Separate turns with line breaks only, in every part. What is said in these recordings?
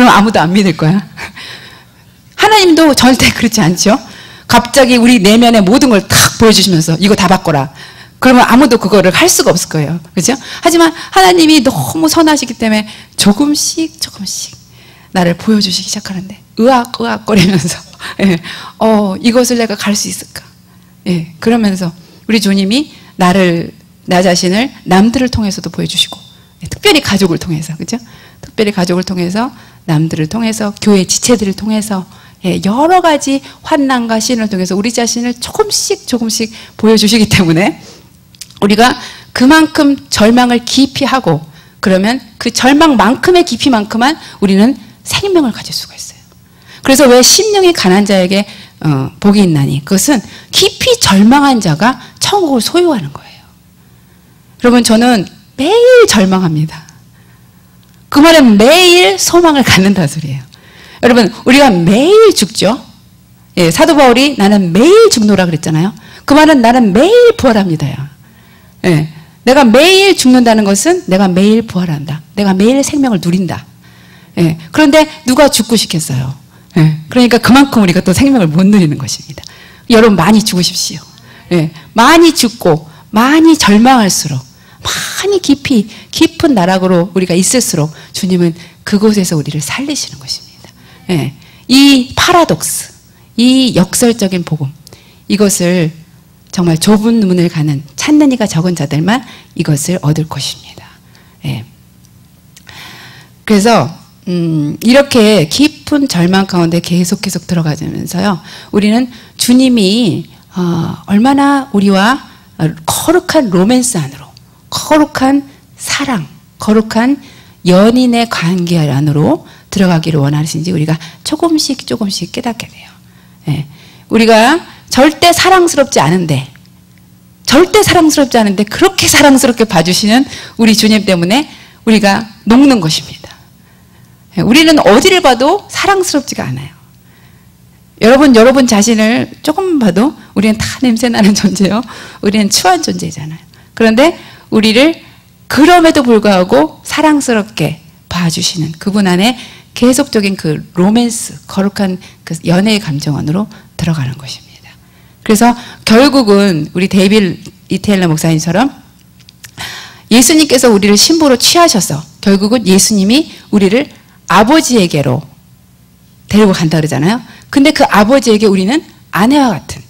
그럼 아무도 안 믿을 거야. 하나님도 절대 그렇지 않죠. 갑자기 우리 내면의 모든 걸 탁 보여주시면서 이거 다 바꿔라. 그러면 아무도 그거를 할 수가 없을 거예요. 그렇죠? 하지만 하나님이 너무 선하시기 때문에 조금씩 나를 보여주시기 시작하는데 의악거리면서 예, 이것을 내가 갈 수 있을까? 예, 그러면서 우리 주님이 나 자신을 남들을 통해서도 보여주시고, 예, 특별히 가족을 통해서, 그죠? 특별히 가족을 통해서, 남들을 통해서, 교회 지체들을 통해서, 예, 여러 가지 환난과 시련을 통해서 우리 자신을 조금씩 보여주시기 때문에 우리가 그만큼 절망을 깊이 하고, 그러면 그 절망만큼의 깊이만큼만 우리는 생명을 가질 수가 있어요. 그래서 왜 심령이 가난한 자에게 복이 있나니, 그것은 깊이 절망한 자가 천국을 소유하는 거예요. 여러분, 저는 매일 절망합니다. 그 말은 매일 소망을 갖는다는 소리예요. 여러분, 우리가 매일 죽죠. 예, 사도 바울이 나는 매일 죽노라 그랬잖아요. 그 말은 나는 매일 부활합니다요. 예, 내가 매일 죽는다는 것은 내가 매일 부활한다. 내가 매일 생명을 누린다. 예, 그런데 누가 죽고 싶겠어요. 예, 그러니까 그만큼 우리가 또 생명을 못 누리는 것입니다. 여러분, 많이 죽으십시오. 예, 많이 죽고 많이 절망할수록, 많이 깊은 나락으로 우리가 있을수록 주님은 그곳에서 우리를 살리시는 것입니다. 예, 이 파라독스, 이 역설적인 복음, 이것을 정말 좁은 문을 가는 찾는 이가 적은 자들만 이것을 얻을 것입니다. 예. 그래서 이렇게 깊은 절망 가운데 계속 들어가면서요, 우리는 주님이 얼마나 우리와 거룩한 로맨스 안으로, 거룩한 사랑, 거룩한 연인의 관계 안으로 들어가기를 원하시는지 우리가 조금씩 깨닫게 돼요. 예. 우리가 절대 사랑스럽지 않은데 그렇게 사랑스럽게 봐주시는 우리 주님 때문에 우리가 녹는 것입니다. 예. 우리는 어디를 봐도 사랑스럽지가 않아요. 여러분 자신을 조금 봐도 우리는 다 냄새나는 존재요. 우리는 추한 존재잖아요. 그런데 우리를 그럼에도 불구하고 사랑스럽게 봐주시는 그분 안에 계속적인 그 로맨스, 거룩한 그 연애의 감정 안으로 들어가는 것입니다. 그래서 결국은 우리 데이빌 이테일러 목사님처럼 예수님께서 우리를 신부로 취하셔서 결국은 예수님이 우리를 아버지에게로 데리고 간다 그러잖아요. 근데 그 아버지에게 우리는 아내와 같은,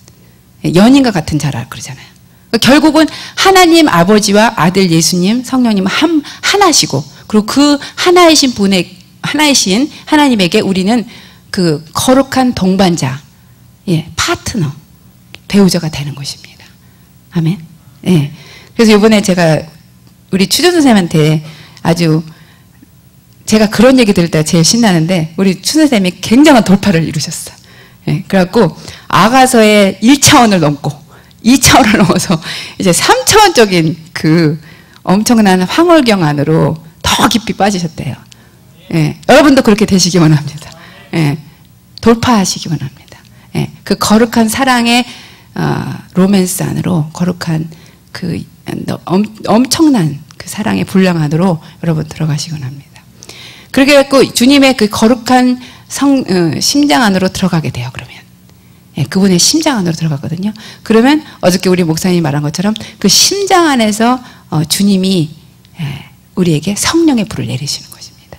연인과 같은 자라 그러잖아요. 결국은 하나님 아버지와 아들 예수님, 성령님 하나시고, 그리고 그 하나이신 하나님에게 우리는 그 거룩한 동반자, 예, 파트너, 배우자가 되는 것입니다. 아멘. 예. 그래서 이번에 제가 우리 추전 선생님한테 아주 제가 그런 얘기 들을 때가 제일 신나는데, 우리 추전 선생님이 굉장한 돌파를 이루셨어요. 예. 그래갖고 아가서의 1차원을 넘고 2차원을 넘어서 이제 3차원적인 그 엄청난 황홀경 안으로 더 깊이 빠지셨대요. 예. 여러분도 그렇게 되시기 원합니다. 예. 돌파하시기 원합니다. 예. 그 거룩한 사랑의 로맨스 안으로, 거룩한 그 엄청난 그 사랑의 분량 안으로 여러분 들어가시기 원합니다. 그렇게 해서 주님의 그 거룩한 심장 안으로 들어가게 돼요. 그러면 예, 그분의 심장 안으로 들어갔거든요. 그러면 어저께 우리 목사님이 말한 것처럼 그 심장 안에서 주님이 우리에게 성령의 불을 내리시는 것입니다.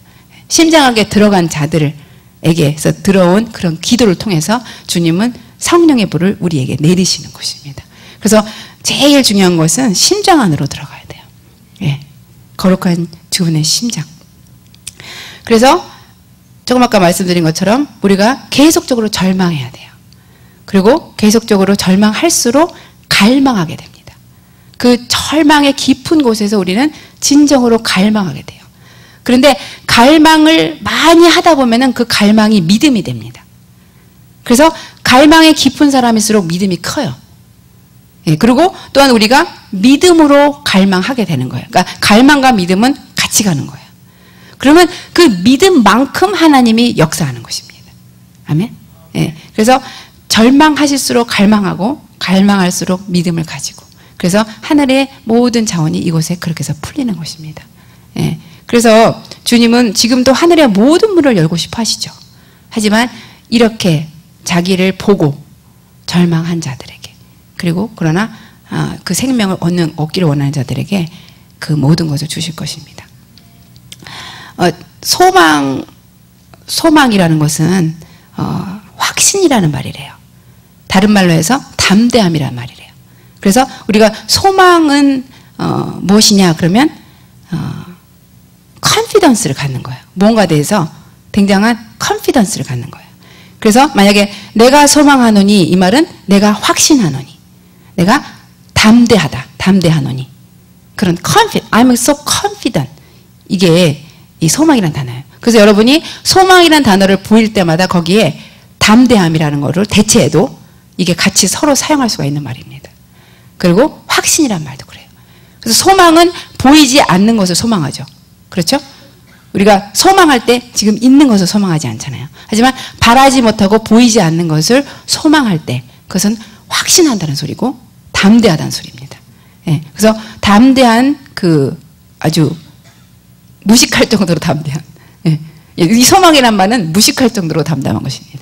심장 안에 들어간 자들에게서 들어온 그런 기도를 통해서 주님은 성령의 불을 우리에게 내리시는 것입니다. 그래서 제일 중요한 것은 심장 안으로 들어가야 돼요. 예, 거룩한 주분의 심장. 그래서 조금 아까 말씀드린 것처럼 우리가 계속적으로 절망해야 돼요. 그리고 계속적으로 절망할수록 갈망하게 됩니다. 그 절망의 깊은 곳에서 우리는 진정으로 갈망하게 돼요. 그런데 갈망을 많이 하다 보면은 그 갈망이 믿음이 됩니다. 그래서 갈망이 깊은 사람일수록 믿음이 커요. 예, 그리고 또한 우리가 믿음으로 갈망하게 되는 거예요. 그러니까 갈망과 믿음은 같이 가는 거예요. 그러면 그 믿음만큼 하나님이 역사하는 것입니다. 아멘. 예, 그래서 절망하실수록 갈망하고, 갈망할수록 믿음을 가지고, 그래서 하늘의 모든 자원이 이곳에 그렇게 해서 풀리는 것입니다. 예, 그래서 주님은 지금도 하늘의 모든 문을 열고 싶어 하시죠. 하지만 이렇게 자기를 보고 절망한 자들에게, 그리고 그러나 그 생명을 얻기를 원하는 자들에게 그 모든 것을 주실 것입니다. 소망이라는 것은 확신이라는 말이래요. 다른 말로 해서 담대함이라는 말이래요. 그래서 우리가 소망은 무엇이냐 그러면 컨피던스를 갖는 거예요. 무언가에 대해서 굉장한 컨피던스를 갖는 거예요. 그래서 만약에 내가 소망하노니, 이 말은 내가 확신하노니, 내가 담대하노니, 그런 I'm so confident, 이게 이 소망이라는 단어예요. 그래서 여러분이 소망이라는 단어를 보일 때마다 거기에 담대함이라는 거를 대체해도 이게 같이 서로 사용할 수가 있는 말입니다. 그리고 확신이란 말도 그래요. 그래서 소망은 보이지 않는 것을 소망하죠. 그렇죠? 우리가 소망할 때 지금 있는 것을 소망하지 않잖아요. 하지만 바라지 못하고 보이지 않는 것을 소망할 때 그것은 확신한다는 소리고 담대하다는 소리입니다. 예, 그래서 담대한 아주 무식할 정도로 담대한, 예, 이 소망이란 말은 무식할 정도로 담대한 것입니다.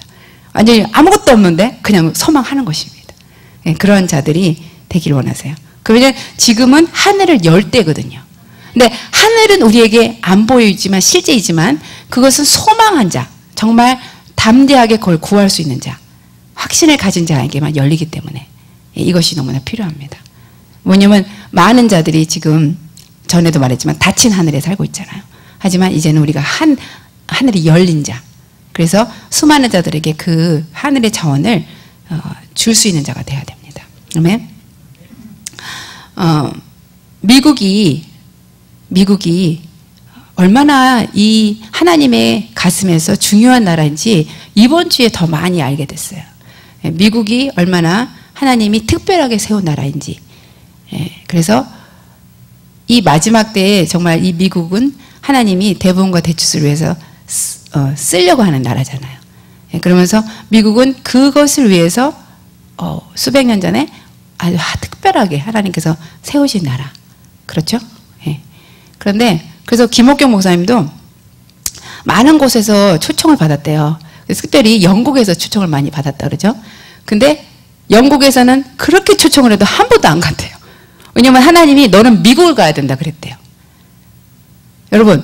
완전히 아무것도 없는데 그냥 소망하는 것입니다. 예, 그런 자들이 되기를 원하세요. 그러면 지금은 하늘을 열 때거든요. 근데 하늘은 우리에게 안 보이지만 실제이지만 그것은 소망한 자, 정말 담대하게 그걸 구할 수 있는 자, 확신을 가진 자에게만 열리기 때문에 이것이 너무나 필요합니다. 뭐냐면 많은 자들이 지금 전에도 말했지만 닫힌 하늘에 살고 있잖아요. 하지만 이제는 우리가 하늘이 열린 자, 그래서 수많은 자들에게 그 하늘의 자원을 줄 수 있는 자가 되어야 됩니다. 아멘. 미국이 얼마나 이 하나님의 가슴에서 중요한 나라인지 이번 주에 더 많이 알게 됐어요. 미국이 얼마나 하나님이 특별하게 세운 나라인지. 그래서 이 마지막 때에 정말 이 미국은 하나님이 대부분과 대추수를 위해서 쓰려고 하는 나라잖아요. 그러면서 미국은 그것을 위해서 수백 년 전에 아주 특별하게 하나님께서 세우신 나라. 그렇죠? 그런데 그래서 김옥경 목사님도 많은 곳에서 초청을 받았대요. 특별히 영국에서 초청을 많이 받았다 그러죠. 근데 영국에서는 그렇게 초청을 해도 한 번도 안 갔대요. 왜냐면 하나님이 너는 미국을 가야 된다 그랬대요. 여러분,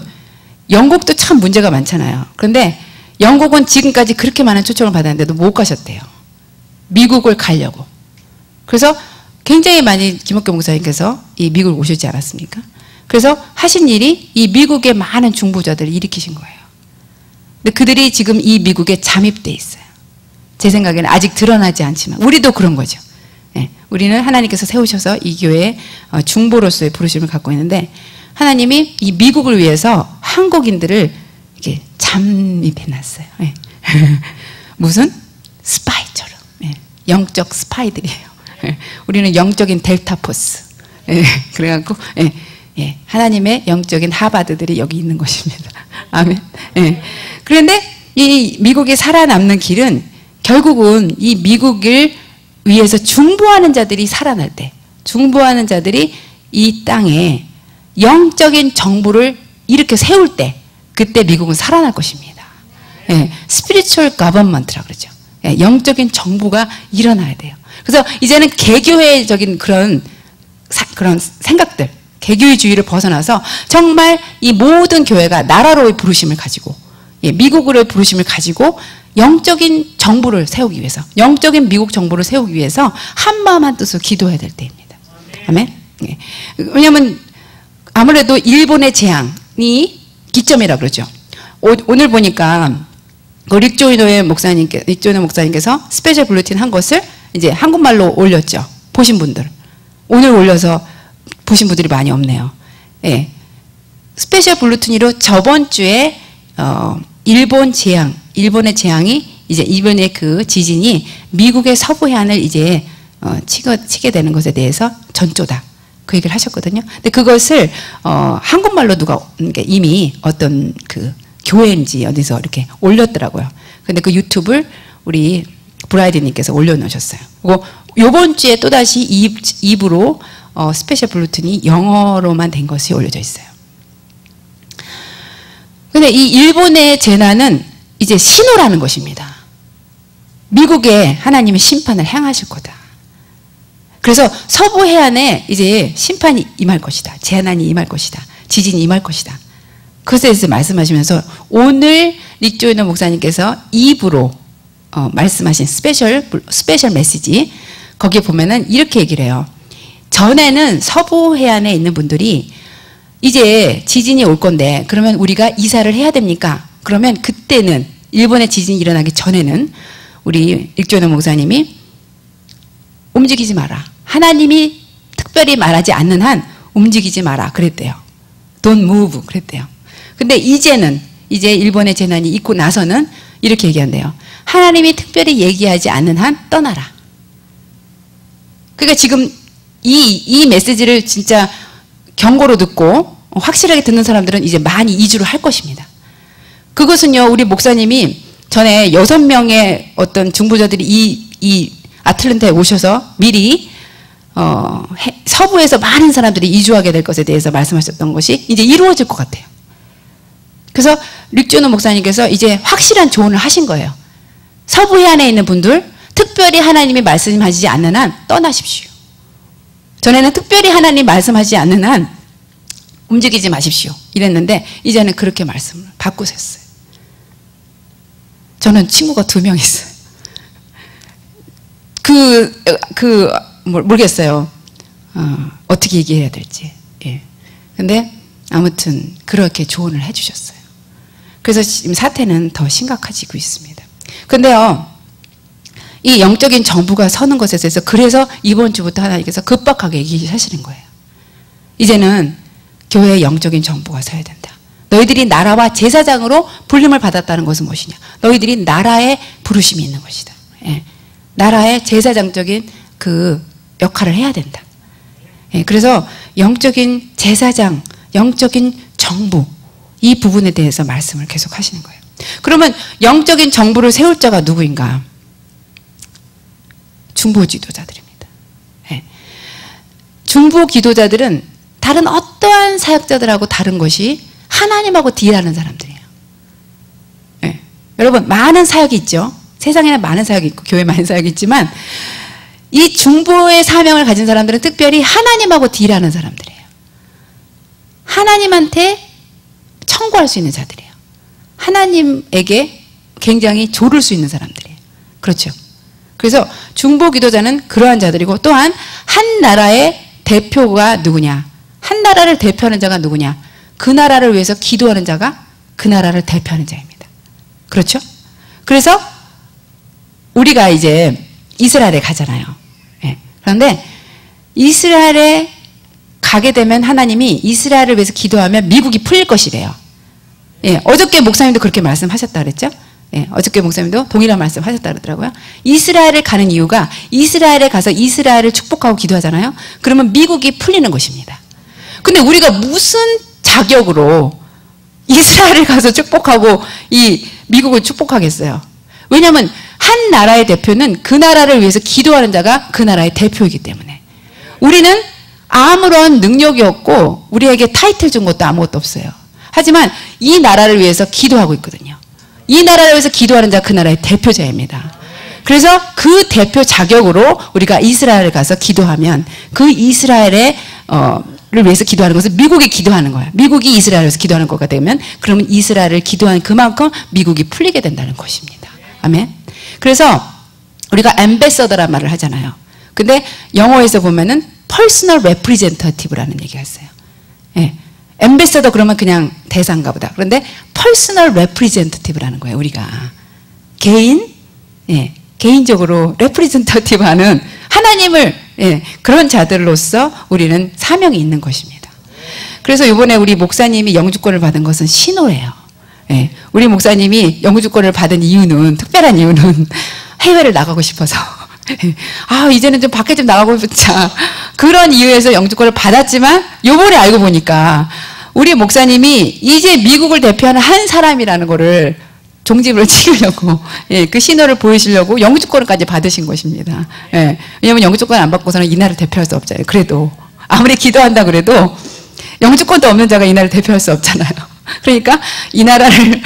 영국도 참 문제가 많잖아요. 그런데 영국은 지금까지 그렇게 많은 초청을 받았는데도 못 가셨대요. 미국을 가려고. 그래서 굉장히 많이 김옥경 목사님께서 이 미국을 오시지 않았습니까? 그래서 하신 일이 이 미국의 많은 중보자들을 일으키신 거예요. 근데 그들이 지금 이 미국에 잠입돼 있어요. 제 생각에는 아직 드러나지 않지만 우리도 그런 거죠. 우리는 하나님께서 세우셔서 이 교회에 중보로서의 부르심을 갖고 있는데 하나님이 이 미국을 위해서 한국인들을 이렇게 잠입해 놨어요. 무슨 스파이처럼. 영적 스파이들이에요. 우리는 영적인 델타 포스. 그래갖고 하나님의 영적인 하바드들이 여기 있는 것입니다. 아멘. 그런데 이 미국이 살아남는 길은 결국은 이 미국을 위해서 중보하는 자들이 살아날 때, 중보하는 자들이 이 땅에 영적인 정부를 이렇게 세울 때, 그때 미국은 살아날 것입니다. 스피리추얼 거버먼트라고 그러죠. 영적인 정부가 일어나야 돼요. 그래서 이제는 개교회적인 그런 생각들, 개교회주의를 벗어나서 정말 이 모든 교회가 나라로의 부르심을 가지고, 미국으로의 부르심을 가지고 영적인 정부를 세우기 위해서, 영적인 미국 정부를 세우기 위해서 한마음 한뜻으로 기도해야 될 때입니다. 아멘. 왜냐하면 아무래도 일본의 재앙이 기점이라고 그러죠. 오늘 보니까 릭조이노의 목사님께서 스페셜 블루틴 한 것을 이제 한국말로 올렸죠. 보신 분들. 오늘 올려서 보신 분들이 많이 없네요. 스페셜 블루틴으로 저번 주에 일본의 재앙이 이제 이번에 그 지진이 미국의 서부 해안을 이제 치게 되는 것에 대해서 전조다. 그 얘기를 하셨거든요. 근데 그것을 한국말로 누가 이미 어떤 그 교회인지 어디서 이렇게 올렸더라고요. 근데 그 유튜브를 우리 브라이드님께서 올려놓으셨어요. 그리고 요번 주에 또다시 2부로 스페셜 블루틴이 영어로만 된 것이 올려져 있어요. 근데 이 일본의 재난은 이제 신호라는 것입니다. 미국에 하나님의 심판을 행하실 거다. 그래서 서부 해안에 이제 심판이 임할 것이다. 재난이 임할 것이다. 지진이 임할 것이다. 그것에 대해서 말씀하시면서 오늘 릭조이너 목사님께서 2부로 말씀하신 스페셜 메시지, 거기에 보면은 이렇게 얘기를 해요. 전에는 서부 해안에 있는 분들이 이제 지진이 올 건데 그러면 우리가 이사를 해야 됩니까? 그러면 그때는 일본의 지진이 일어나기 전에는 우리 릭조이너 목사님이 움직이지 마라. 하나님이 특별히 말하지 않는 한 움직이지 마라 그랬대요. Don't move 그랬대요. 근데 이제는 이제 일본의 재난이 있고 나서는 이렇게 얘기한대요. 하나님이 특별히 얘기하지 않는 한 떠나라. 그러니까 지금 이 메시지를 진짜 경고로 듣고 확실하게 듣는 사람들은 이제 많이 이주를 할 것입니다. 그것은요, 우리 목사님이 전에 6명의 어떤 중보자들이 이 아틀란타에 오셔서 미리 서부에서 많은 사람들이 이주하게 될 것에 대해서 말씀하셨던 것이 이제 이루어질 것 같아요. 그래서 릭조이너 목사님께서 이제 확실한 조언을 하신 거예요. 서부 해안에 있는 분들 특별히 하나님이 말씀하시지 않는 한 떠나십시오. 전에는 특별히 하나님 말씀하시지 않는 한 움직이지 마십시오 이랬는데 이제는 그렇게 말씀을 바꾸셨어요. 저는 친구가 2명 있어요. 모르겠어요. 어떻게 얘기해야 될지. 예. 근데 아무튼 그렇게 조언을 해주셨어요. 그래서 지금 사태는 더 심각해지고 있습니다. 근데요, 이 영적인 정부가 서는 것에 대해서 그래서 이번 주부터 하나님께서 급박하게 얘기하시는 거예요. 이제는 교회의 영적인 정부가 서야 된다. 너희들이 나라와 제사장으로 불림을 받았다는 것은 무엇이냐? 너희들이 나라의 부르심이 있는 것이다. 예. 나라의 제사장적인 그 역할을 해야 된다. 예. 그래서 영적인 제사장, 영적인 정부, 이 부분에 대해서 말씀을 계속 하시는 거예요. 그러면 영적인 정부를 세울 자가 누구인가? 중보 지도자들입니다. 예. 중보 기도자들은 다른 어떠한 사역자들하고 다른 것이 하나님하고 딜하는 사람들이에요. 예. 여러분, 많은 사역이 있죠. 세상에는 많은 사역이 있고 교회에 많은 사역이 있지만 이 중보의 사명을 가진 사람들은 특별히 하나님하고 딜하는 사람들이에요. 하나님한테 청구할 수 있는 자들이에요. 하나님에게 굉장히 조를 수 있는 사람들이에요. 그렇죠. 그래서 중보 기도자는 그러한 자들이고, 또한 한 나라의 대표가 누구냐, 한 나라를 대표하는 자가 누구냐, 그 나라를 위해서 기도하는 자가 그 나라를 대표하는 자입니다. 그렇죠? 그래서 우리가 이제 이스라엘에 가잖아요. 예. 그런데 이스라엘에 가게 되면 하나님이 이스라엘을 위해서 기도하면 미국이 풀릴 것이래요. 예. 어저께 목사님도 그렇게 말씀하셨다 그랬죠? 예. 어저께 목사님도 동일한 말씀 하셨다 그러더라고요. 이스라엘을 가는 이유가 이스라엘에 가서 이스라엘을 축복하고 기도하잖아요. 그러면 미국이 풀리는 것입니다. 근데 우리가 무슨 자격으로 이스라엘을 가서 축복하고 이 미국을 축복하겠어요? 왜냐하면 한 나라의 대표는 그 나라를 위해서 기도하는 자가 그 나라의 대표이기 때문에. 우리는 아무런 능력이 없고 우리에게 타이틀 준 것도 아무것도 없어요. 하지만 이 나라를 위해서 기도하고 있거든요. 이 나라를 위해서 기도하는 자가 그 나라의 대표자입니다. 그래서 그 대표 자격으로 우리가 이스라엘에 가서 기도하면 그 이스라엘의 를 위해서 기도하는 것은 미국이 기도하는 거야. 미국이 이스라엘을 위해서 기도하는 거가 되면 그러면 이스라엘을 기도한 그만큼 미국이 풀리게 된다는 것입니다. 아멘. 그래서 우리가 앰베서더란 말을 하잖아요. 근데 영어에서 보면은 퍼스널 레프리젠터티브라는 얘기가 있어요. 예. 앰베서더 그러면 그냥 대사인가 보다. 그런데 퍼스널 레프리젠터티브라는 거예요. 우리가 개인적으로 레프리젠터티브하는 하나님을, 예, 그런 자들로서 우리는 사명이 있는 것입니다. 그래서 이번에 우리 목사님이 영주권을 받은 것은 신호예요. 예, 우리 목사님이 영주권을 받은 이유는, 특별한 이유는 해외를 나가고 싶어서 이제는 좀 밖에 좀 나가고 싶자, 그런 이유에서 영주권을 받았지만 요번에 알고 보니까 우리 목사님이 이제 미국을 대표하는 한 사람이라는 거를 종집을 찍으려고, 예, 그 신호를 보이시려고 영주권까지 받으신 것입니다. 예, 왜냐하면 영주권 안 받고서는 이 나라를 대표할 수 없잖아요. 그래도 아무리 기도한다 그래도 영주권도 없는 자가 이 나라를 대표할 수 없잖아요. 그러니까 이 나라를